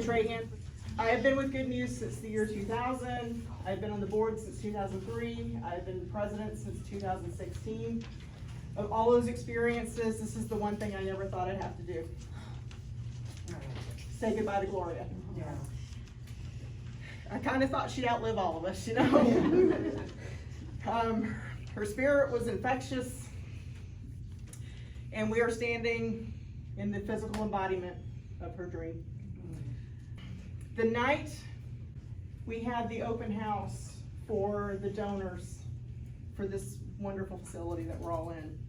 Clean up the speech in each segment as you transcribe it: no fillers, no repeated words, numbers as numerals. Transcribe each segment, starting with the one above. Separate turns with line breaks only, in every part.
Trahan. I have been with Good Mews since the year 2000. I've been on the board since 2003. I've been president since 2016. Of all those experiences, this is the one thing I never thought I'd have to do. Say goodbye to Gloria.
Yeah.
I kind of thought she'd outlive all of us, you know? Her spirit was infectious, and we are standing in the physical embodiment of her dream. The night we had the open house for the donors for this wonderful facility that we're all in,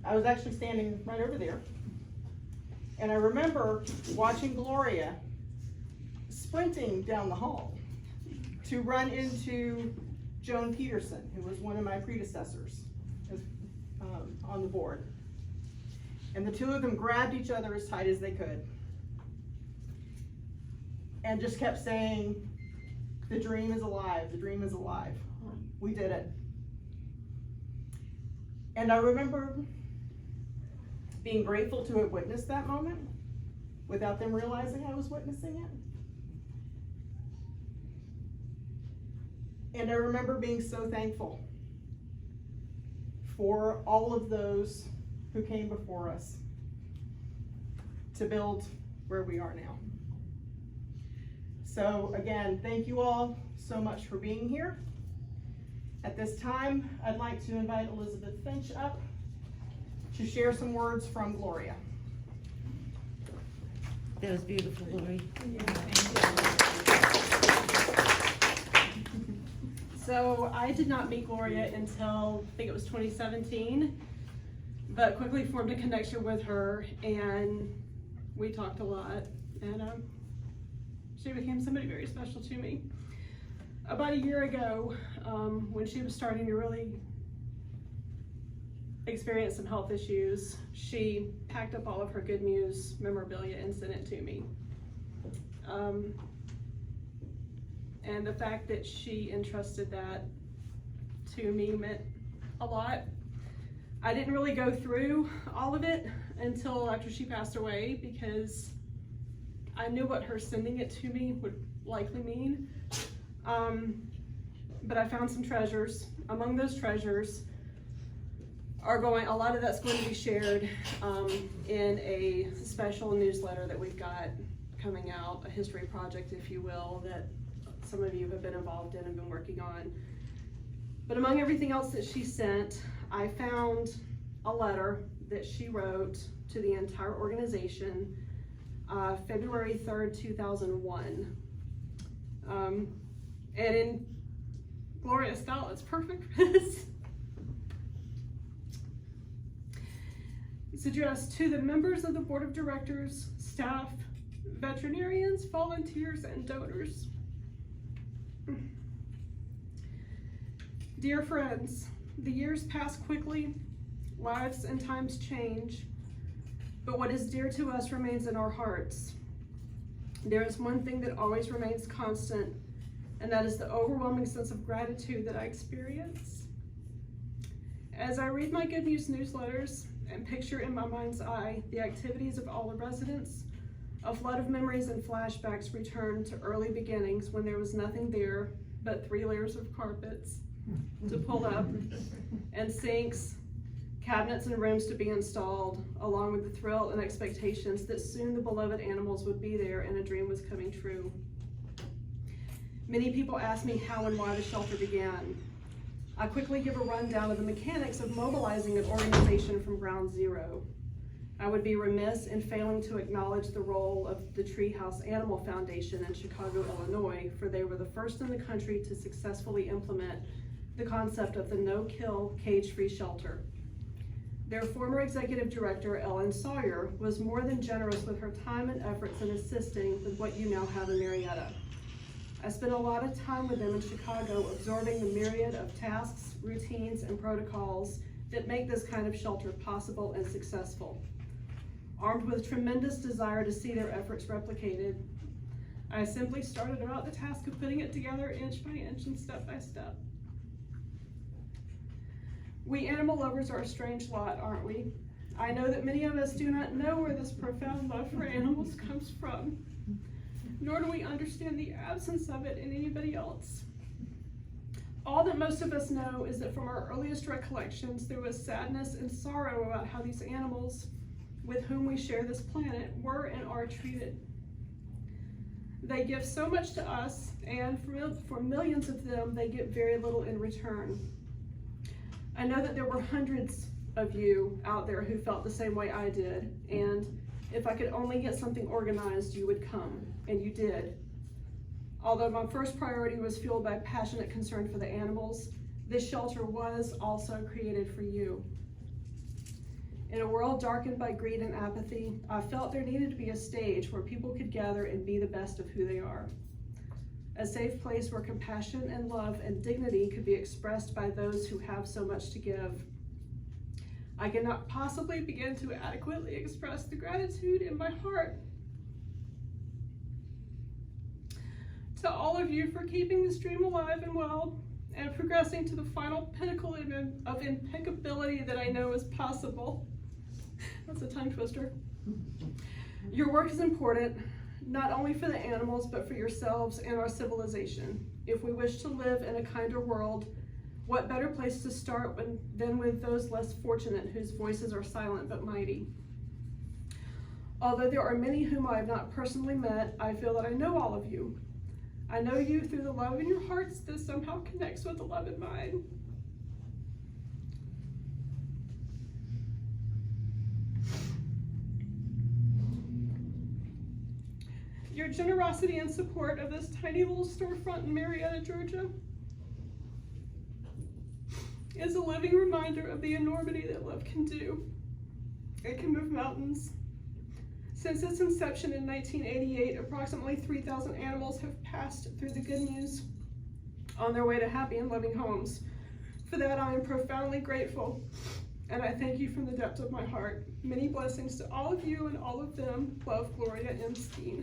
I was actually standing right over there. And I remember watching Gloria sprinting down the hall to run into Joan Peterson, who was one of my predecessors on the board. And the two of them grabbed each other as tight as they could and just kept saying, the dream is alive, the dream is alive. We did it. And I remember being grateful to have witnessed that moment without them realizing I was witnessing it. And I remember being so thankful for all of those who came before us to build where we are now. So again, thank you all so much for being here. At this time, I'd like to invite Elizabeth Finch up to share some words from Gloria.
That was beautiful, Gloria.
So I did not meet Gloria until I think it was 2017, but quickly formed a connection with her, and we talked a lot, and she became somebody very special to me. About a year ago, when she was starting to really experience some health issues, she packed up all of her Good Mews memorabilia and sent it to me. And the fact that she entrusted that to me meant a lot. I didn't really go through all of it until after she passed away, because I knew what her sending it to me would likely mean. But I found some treasures. Among those treasures are a lot of that's going to be shared in a special newsletter that we've got coming out, a history project, if you will, that some of you have been involved in and been working on. But among everything else that she sent, I found a letter that she wrote to the entire organization February 3rd, 2001. And in Gloria style, it's perfect for this. It's addressed to the members of the board of directors, staff, veterinarians, volunteers, and donors. Dear friends, the years pass quickly, lives and times change, but what is dear to us remains in our hearts. There is one thing that always remains constant, and that is the overwhelming sense of gratitude that I experience. As I read my Good Mews newsletters and picture in my mind's eye the activities of all the residents, a flood of memories and flashbacks return to early beginnings when there was nothing there but 3 layers of carpets to pull up and sinks, cabinets and rooms to be installed, along with the thrill and expectations that soon the beloved animals would be there and a dream was coming true. Many people ask me how and why the shelter began. I quickly give a rundown of the mechanics of mobilizing an organization from ground zero. I would be remiss in failing to acknowledge the role of the Treehouse Animal Foundation in Chicago, Illinois, for they were the first in the country to successfully implement the concept of the no-kill, cage-free shelter. Their former executive director, Ellen Sawyer, was more than generous with her time and efforts in assisting with what you now have in Marietta. I spent a lot of time with them in Chicago absorbing the myriad of tasks, routines, and protocols that make this kind of shelter possible and successful. Armed with tremendous desire to see their efforts replicated, I simply started about the task of putting it together inch by inch and step by step. We animal lovers are a strange lot, aren't we? I know that many of us do not know where this profound love for animals comes from. nor do we understand the absence of it in anybody else. All that most of us know is that from our earliest recollections, there was sadness and sorrow about how these animals with whom we share this planet were and are treated. They give so much to us, and for millions of them, they get very little in return. I know that there were hundreds of you out there who felt the same way I did, and if I could only get something organized, you would come, and you did. Although my first priority was fueled by passionate concern for the animals, this shelter was also created for you. In a world darkened by greed and apathy, I felt there needed to be a stage where people could gather and be the best of who they are. A safe place where compassion and love and dignity could be expressed by those who have so much to give. I cannot possibly begin to adequately express the gratitude in my heart to all of you for keeping this dream alive and well, and progressing to the final pinnacle of impeccability that I know is possible. That's a tongue twister. Your work is important, not only for the animals, but for yourselves and our civilization. If we wish to live in a kinder world, what better place to start than with those less fortunate whose voices are silent but mighty? Although there are many whom I have not personally met, I feel that I know all of you. I know you through the love in your hearts that somehow connects with the love in mine. Your generosity and support of this tiny little storefront in Marietta, Georgia, is a living reminder of the enormity that love can do. It can move mountains. Since its inception in 1988, approximately 3,000 animals have passed through the Good Mews on their way to happy and loving homes. For that, I am profoundly grateful, and I thank you from the depths of my heart. Many blessings to all of you and all of them. Love, Gloria M. Skeen.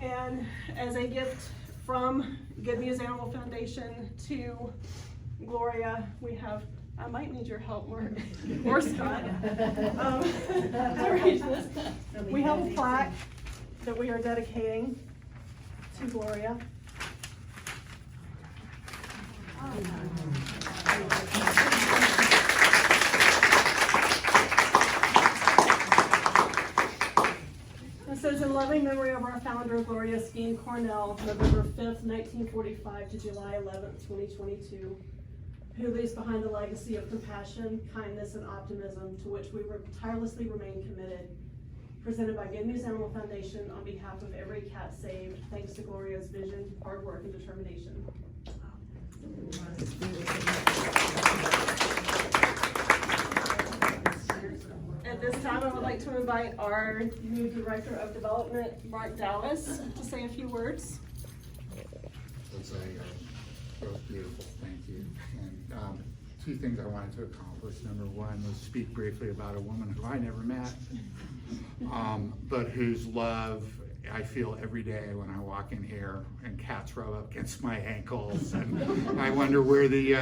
And as a gift from Good Mews Animal Foundation to Gloria, we have, I might need your help, Mark, or Scott, to reach this. We have a plaque that we are dedicating to Gloria. It says, in loving memory of our founder, Gloria Skeen Cornell, November 5th, 1945 to July 11th, 2022, who leaves behind a legacy of compassion, kindness, and optimism to which we tirelessly remain committed. Presented by Good Mews Animal Foundation on behalf of every cat saved, thanks to Gloria's vision, hard work, and determination. At this time, I would like to invite our new Director of Development, Mark Dallas, to say a few words.
That was beautiful, thank you. And two things I wanted to accomplish. Number one was speak briefly about a woman who I never met, but whose love I feel every day when I walk in here and cats rub up against my ankles and I wonder where the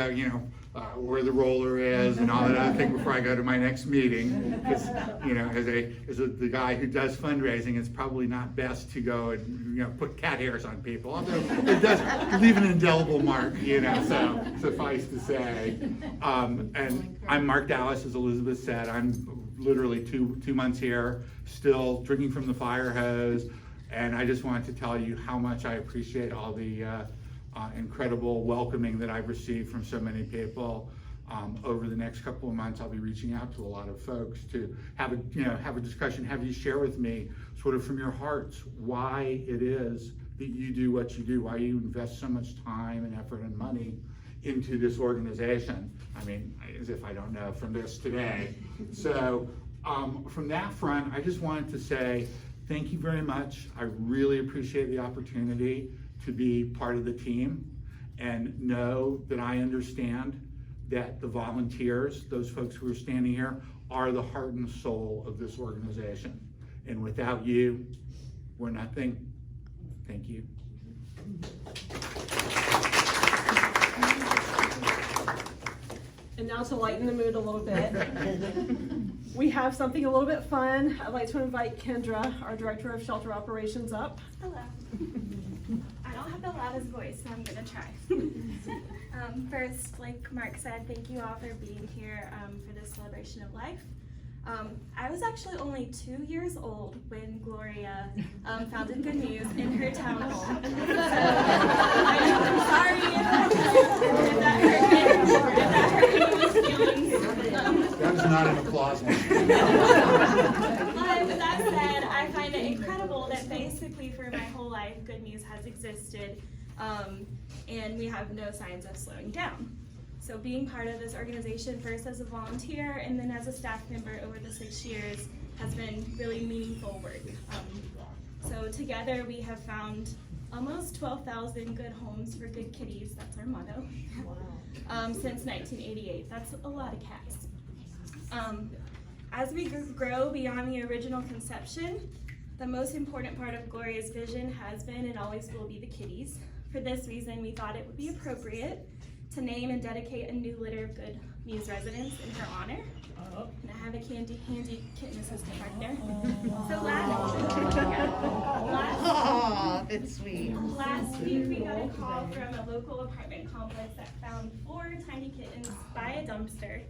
where the roller is and all that other thing before I go to my next meeting. Because as the guy who does fundraising, it's probably not best to go and put cat hairs on people. Although it does leave an indelible mark, so suffice to say. And I'm Mark Dallas, as Elizabeth said. I'm literally two months here, still drinking from the fire hose. And I just wanted to tell you how much I appreciate all the incredible welcoming that I've received from so many people. Over the next couple of months, I'll be reaching out to a lot of folks to have a discussion, have you share with me sort of from your hearts why it is that you do what you do, why you invest so much time and effort and money into this organization. I mean, as if I don't know from this today. So from that front, I just wanted to say, thank you very much. I really appreciate the opportunity to be part of the team and know that I understand that the volunteers, those folks who are standing here, are the heart and soul of this organization. And without you, we're nothing. Thank you.
And now to lighten the mood a little bit, we have something a little bit fun. I'd like to invite Kendra, our Director of Shelter Operations, up.
Hello. I don't have the loudest voice, so I'm gonna try. First, like Mark said, thank you all for being here for this celebration of life. I was actually only 2 years old when Gloria founded Good Mews in her town home. I'm sorry if that hurt anyone's feelings.
That was not an applause.
But with that said, I find it incredible that basically for my whole life, Good Mews has existed, and we have no signs of slowing down. So being part of this organization, first as a volunteer and then as a staff member over the 6 years, has been really meaningful work. So together we have found almost 12,000 good homes for good kitties, that's our motto, since 1988. That's a lot of cats. As we grow beyond the original conception, the most important part of Gloria's vision has been and always will be the kitties. For this reason, we thought it would be appropriate to name and dedicate a new litter of Good Mews residents in her honor. And I have a handy kitten assistant back there. So
That's sweet.
last week we got a call from a local apartment complex that found 4 tiny kittens by a dumpster.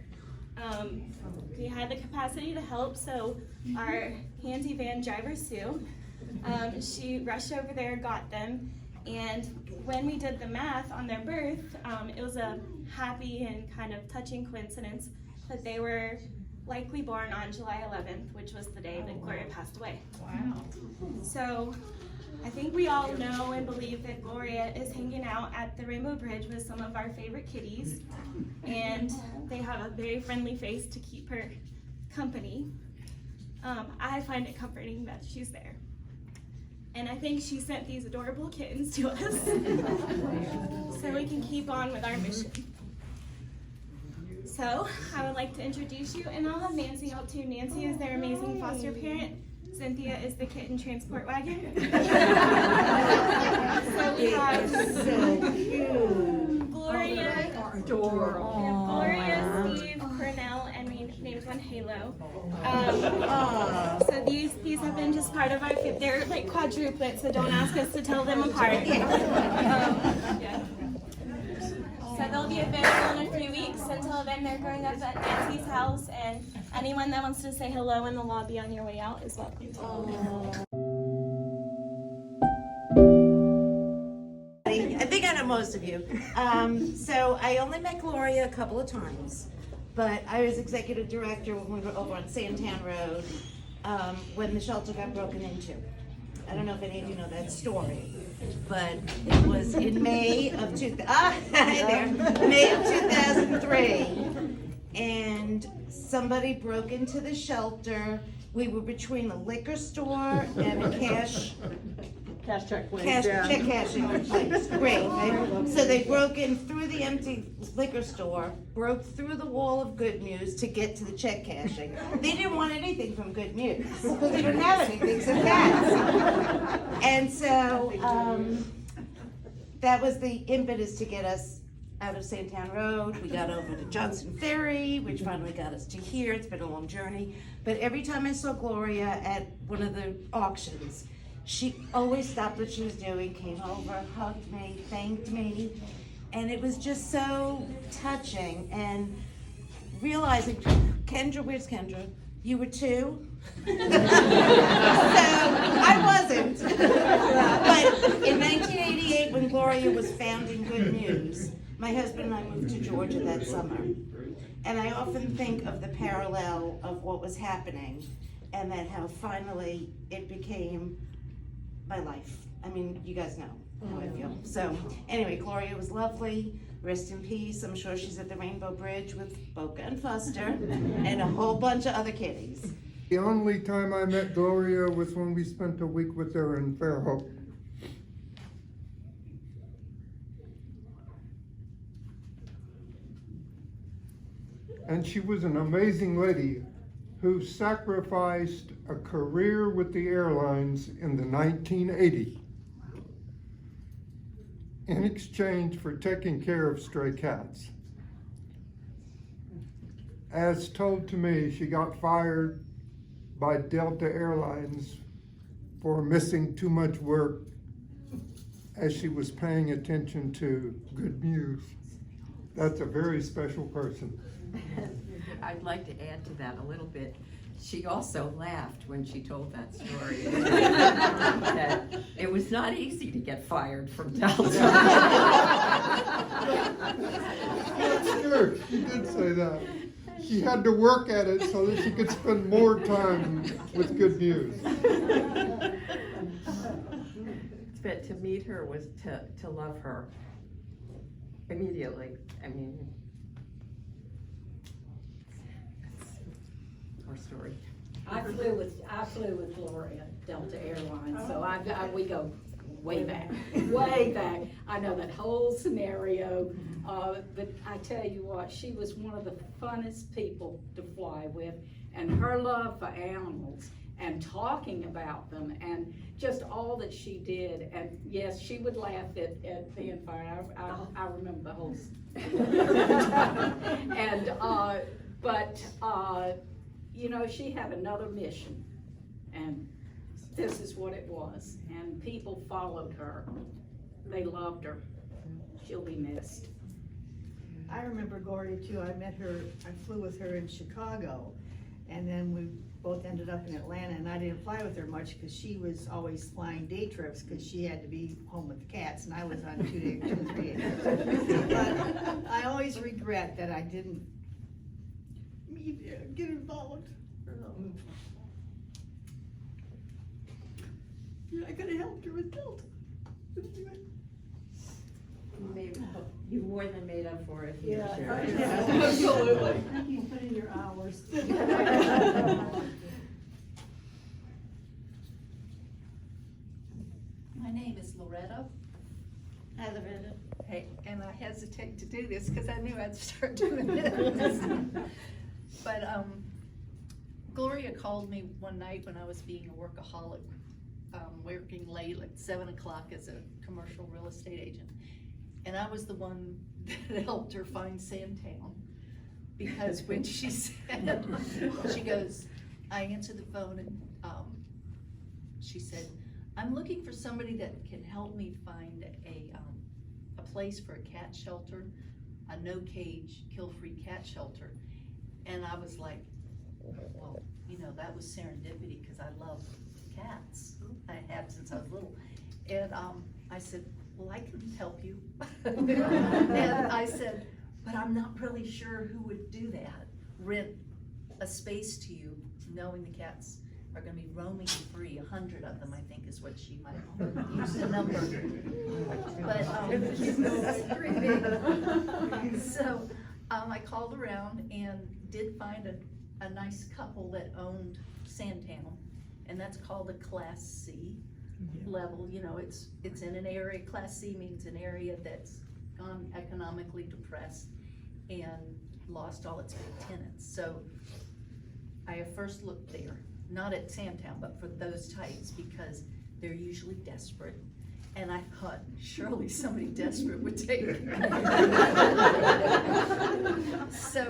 We had the capacity to help, so our handy van driver, Sue, she rushed over there, got them, and when we did the math on their birth, it was a happy and kind of touching coincidence that they were likely born on July 11th, which was the day that Gloria passed away.
Wow.
So I think we all know and believe that Gloria is hanging out at the Rainbow Bridge with some of our favorite kitties, and they have a very friendly face to keep her company. I find it comforting that she's there. And I think she sent these adorable kittens to us so we can keep on with our mission. So I would like to introduce you, and I'll have Nancy up too. Nancy is their amazing foster parent. Cynthia is the kitten transport wagon. So we have Gloria, Gloria Skeen Cornell, and we named one Halo. So these have been just part of our, they're like quadruplets, so don't ask us to tell them apart. Yeah. So they'll be available in a few weeks. Until then, they're growing up at Nancy's house, and anyone that wants to say hello in the lobby on your way out is welcome to.
I think I know most of you. So I only met Gloria a couple of times, but I was executive director when we were over on Santan Road when the shelter got broken into. I don't know if any of you know that story, but it was in May of 2003, and somebody broke into the shelter. We were between a liquor store and a cash check cashing place. Great. So they broke in through the empty liquor store, broke through the wall of Good Mews to get to the check cashing. They didn't want anything from Good Mews because they didn't have anything except cats. And so that was the impetus to get us out of Santan Road. We got over to Johnson Ferry, which finally got us to here. It's been a long journey. But every time I saw Gloria at one of the auctions, she always stopped what she was doing, came over, hugged me, thanked me, and it was just so touching. And realizing, Kendra, where's Kendra? You were 2? So I wasn't. But in 1988, when Gloria was founding Good Mews, my husband and I moved to Georgia that summer. And I often think of the parallel of what was happening and that how finally it became my life. I mean, you guys know how I feel. So anyway, Gloria was lovely. Rest in peace. I'm sure she's at the Rainbow Bridge with Boca and Fuster and a whole bunch of other kitties.
The only time I met Gloria was when we spent a week with her in Fairhope. And she was an amazing lady who sacrificed a career with the airlines in the 1980s in exchange for taking care of stray cats. as told to me, she got fired by Delta Airlines for missing too much work as she was paying attention to Good News. That's a very special person.
I'd like to add to that a little bit. She also laughed when she told that story. That it was not easy to get fired from Delta.
That's true, she did say that. She had to work at it so that she could spend more time with Good News.
But to meet her was to love her immediately. I mean, that's our story.
I flew with Gloria, Delta Airlines, so we go way back, way back. I know that whole scenario, but I tell you what, she was one of the funnest people to fly with, and her love for animals and talking about them and just all that she did. And yes, she would laugh at the fire. I remember the whole and but you know, she had another mission, and this is what it was, and people followed her. They loved her. She'll be missed.
I remember Gloria too. I met her, I flew with her in Chicago, and then we both ended up in Atlanta, and I didn't fly with her much because she was always flying day trips because she had to be home with the cats, and I was on 2 or 3 day trips. But I always regret that I didn't get involved. Yeah, I could have helped her with Delta.
You more than made up for it here,
Yeah,
Sharon.
absolutely. You put in your hours.
My name is Loretta.
Hi, Loretta.
Hey, and I hesitate to do this because I knew I'd start doing this. But Gloria called me one night when I was being a workaholic, working late, like 7 o'clock as a commercial real estate agent. And I was the one that helped her find Sandtown. Because when she said, she goes, I answered the phone and she said, I'm looking for somebody that can help me find a place for a cat shelter, a no-cage, kill-free cat shelter. And I was like, well, you know, that was serendipity because I love cats. I have since I was little. And I said, well, I can help you. And I said, but I'm not really sure who would do that. Rent a space to you, knowing the cats are gonna be roaming free. 100 of them, I think, is what she might use the number. But it's pretty big. So I called around and did find a nice couple that owned Sandtown, and that's called a Class C level. You know, it's in an area. Class C means an area that's gone economically depressed and lost all its big tenants. So I first looked there, not at Sandtown, but for those types, because they're usually desperate. And I thought, surely somebody desperate would take it. So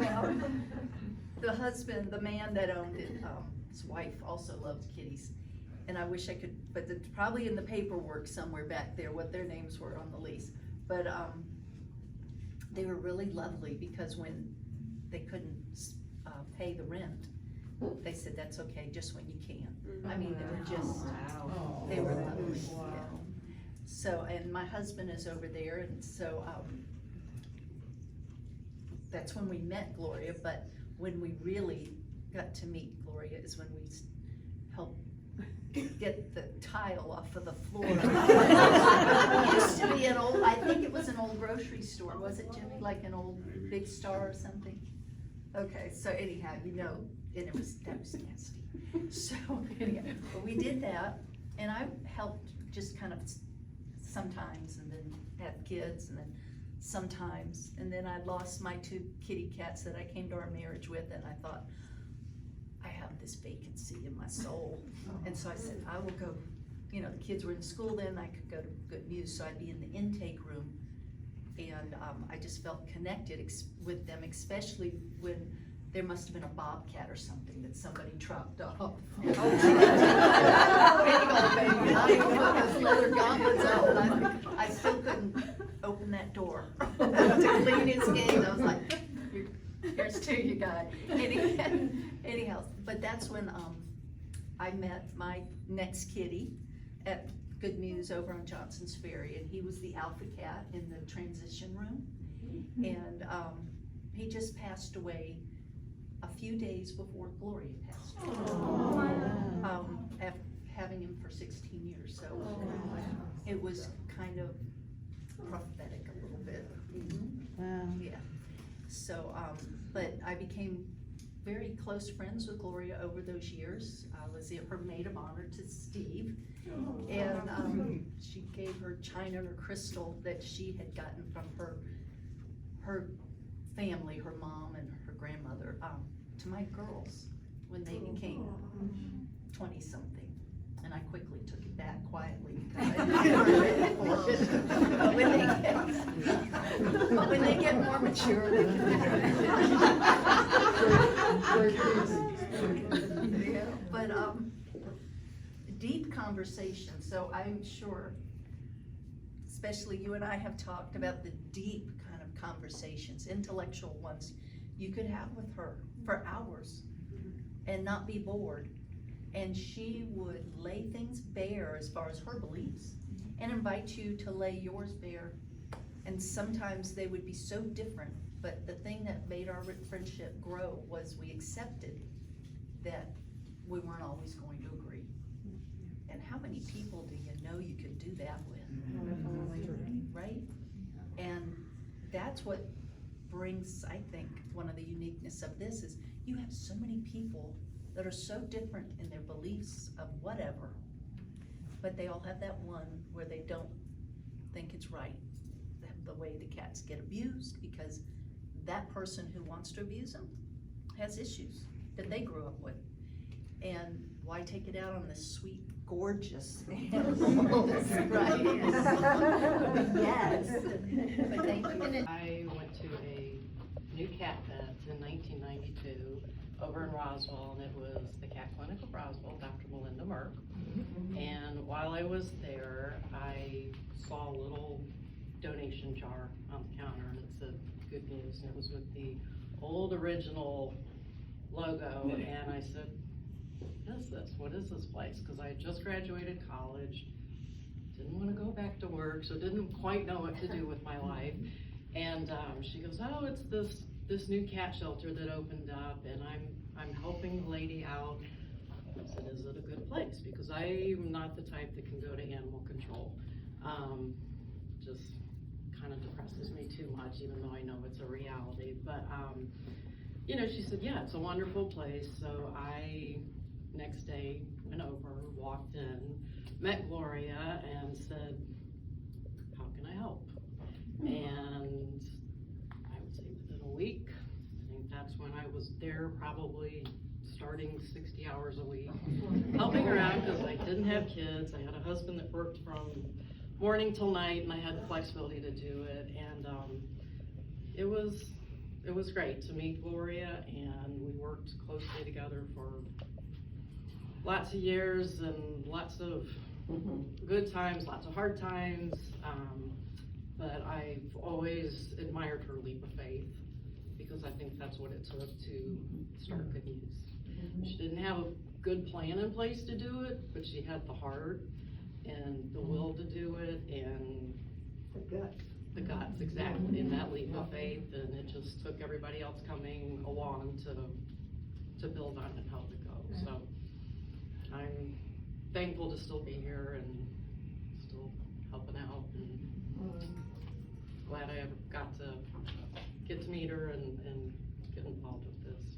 the husband, the man that owned it, his wife also loved kitties. And I wish I could, but it's probably in the paperwork somewhere back there what their names were on the lease. But they were really lovely because when they couldn't pay the rent, they said, that's okay, just when you can. I mean, they were just, they were lovely. Yeah. So, and my husband is over there, and so that's when we met Gloria, but when we really got to meet Gloria is when we helped get the tile off of the floor. It used to be an old, I think it was an old grocery store, was it, Jimmy? Like an old Big Star or something? Okay, so anyhow, you know, and that was nasty. So anyhow, but we did that, and I helped just kind of sometimes, and then had kids, and then sometimes, and then I lost my 2 kitty cats that I came to our marriage with, and I thought, I have this vacancy in my soul. And so I said, I will go, you know, the kids were in school then, I could go to Good Mews, so I'd be in the intake room. And I just felt connected with them, especially when there must have been a bobcat or something that somebody trucked off. Leather gauntlets out, and I still couldn't open that door to clean his gate. I was like, here's to you, guy. Anyhow, but that's when I met my next kitty at Good Mews over on Johnson's Ferry, and he was the alpha cat in the transition room. And he just passed away a few days before Gloria passed away. After having him for 16 years, so it was kind of prophetic a little bit.
Wow.
Yeah. So, but I became very close friends with Gloria over those years. I was her maid of honor to Steve. And she gave her china and her crystal that she had gotten from her family, her mom and her grandmother, to my girls when they became 20-something. And I quickly took it back quietly because I didn't have ready for it. But when they get more mature, they can. But deep conversation. So I'm sure, especially you and I have talked about the deep kind of conversations, intellectual ones, you could have with her for hours and not be bored. And she would lay things bare as far as her beliefs and invite you to lay yours bare. And sometimes they would be so different, but the thing that made our friendship grow was we accepted that we weren't always going to agree. And how many people do you know you could do that with? Right? And that's what brings, I think, one of the uniqueness of this is you have so many people that are so different in their beliefs of whatever, but they all have that one where they don't think it's right. The way the cats get abused, because that person who wants to abuse them has issues that they grew up with. And why take it out on this sweet, gorgeous animal? Right? Yes. But thank you.
I went to a new cat vet in 1992 over in Roswell, and it was the Cat Clinic of Roswell, Dr. Melinda Merck. And while I was there, I saw a little donation jar on the counter, and it said Good News, and it was with the old original logo. And I said, what is this? What is this place? Because I had just graduated college, didn't want to go back to work, so didn't quite know what to do with my life. And she goes, oh, it's this new cat shelter that opened up, and I'm helping the lady out. I said, is it a good place? Because I'm not the type that can go to animal control. Just kind of depresses me too much, even though I know it's a reality. But you know, she said, yeah, it's a wonderful place. So I, next day, went over, walked in, met Gloria, and said, how can I help? And I would say within a week, I think that's when I was there, probably starting 60 hours a week, helping around because I didn't have kids. I had a husband that worked from morning till night, and I had the flexibility to do it. And it was great to meet Gloria, and we worked closely together for lots of years and lots of good times, lots of hard times. But I've always admired her leap of faith, because I think that's what it took to start Good News. She didn't have a good plan in place to do it, but she had the heart and the will to do it, and the guts, exactly, in that leap of faith. And it just took everybody else coming along to build on and help it go. So I'm thankful to still be here and still helping out, and glad I ever got to get to meet her and get involved with this.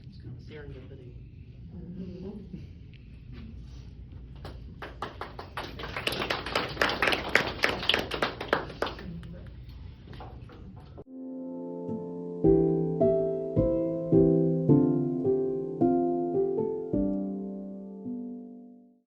It's kind of serendipity.